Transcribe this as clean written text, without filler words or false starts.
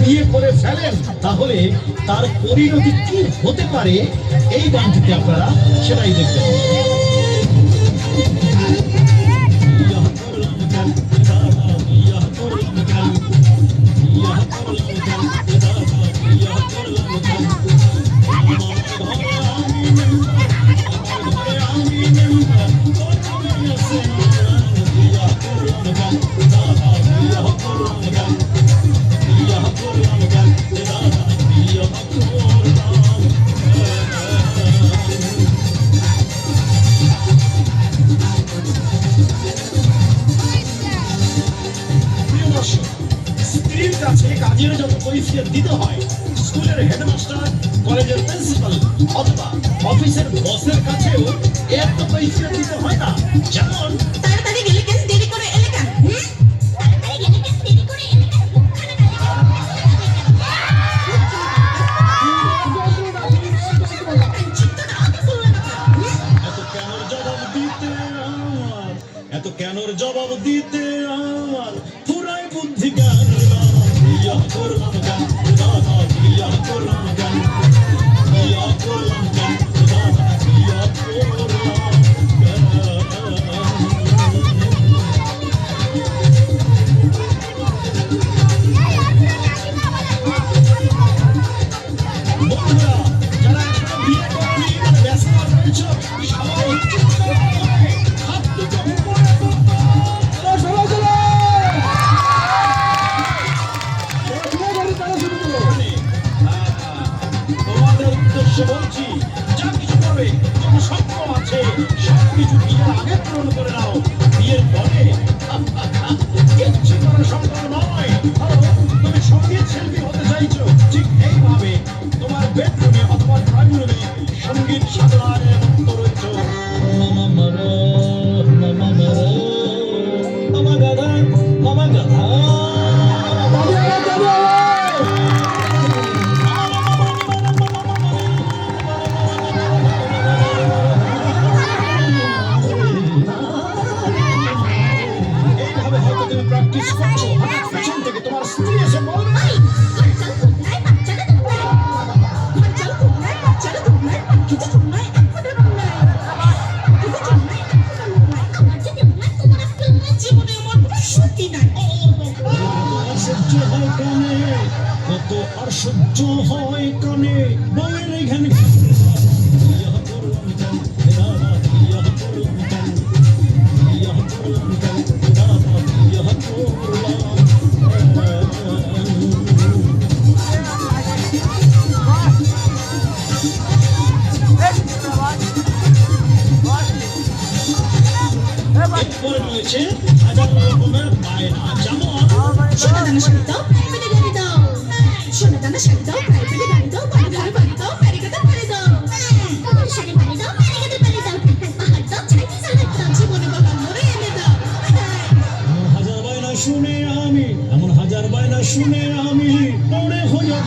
বিয়ে করে ফেলেন তাহলে তার পরিণতি কি হতে পারে এই গানটিতে আপনারা সেটাই দেখবেন। স্ত্রীর কাছে কাজের যত কৈফিয়ত দিতে হয়, স্কুলের হেডমাস্টার, কলেজের প্রিন্সিপাল অথবা অফিসের বসের কাছেও এত কৈফিয়ত দিতে হয় না। যেমন তাড়াতাড়ি গেলে কেন, দেরি করে এলে কেন? তাড়াতাড়ি গেলে কেন, দেরি করে এলে কেন? এত কেনর জবাব দিতে আমার পুরাই বুদ্ধি জ্ঞান ইয়া করলাম গান দাদা ইয়া করলাম গান ইয়া করলাম গান দাদা ইয়া করলাম বন্ধুরা যারা এখনো বিয়ে করেনি মানে ব্যস্ত রয়েছে সবাই হাত দুটো উপরে তোমাদের উদ্দেশ্যে বলছি, যা কিছু করবে যত সক্ষম আছে সবকিছু বিয়ের আগে পূরণ করে নাও। বিয়ের পরে কিচ্ছু করা সম্ভব নয়। তুমি সঙ্গীত শিল্পী হতে চাইছো, ঠিক এইভাবে তোমার বেডরুমে অথবা ড্রয়িং রুমে সঙ্গীত সাধনায় মত্ত রয়েছ। মামা গাধা মামা গাধা প্র্যাকটিস করছো, পেছন থেকে তোমার স্ত্রী এসে বলবে সহ্য হয় কানে, কত আর সহ্য হয় কানে বউয়ের এখানে এরপরে রয়েছে হাজার রকমের বায়না, যেমন সোনা দানা শাড়ি দাও, প্রাইভেটে গাড়ি দাও। সোনা দানা শাড়ি দাও, প্রাইভেটে গাড়ি দাও, বাড়ি ঘর বাড়ি দাও, ব্যারিকেডে বাড়ি দাও। আমার শাড়ি বাড়ি দাও, ব্যারিকেডে বাড়ি দাও। পাহাড় দাও, চাইনিজ আলাদা দাও, জীবনে বলা মরে এনে দাও। হাজার বায়না শুনে আমি, এমন হাজার বায়না শুনে আমি পড়ে হয়ে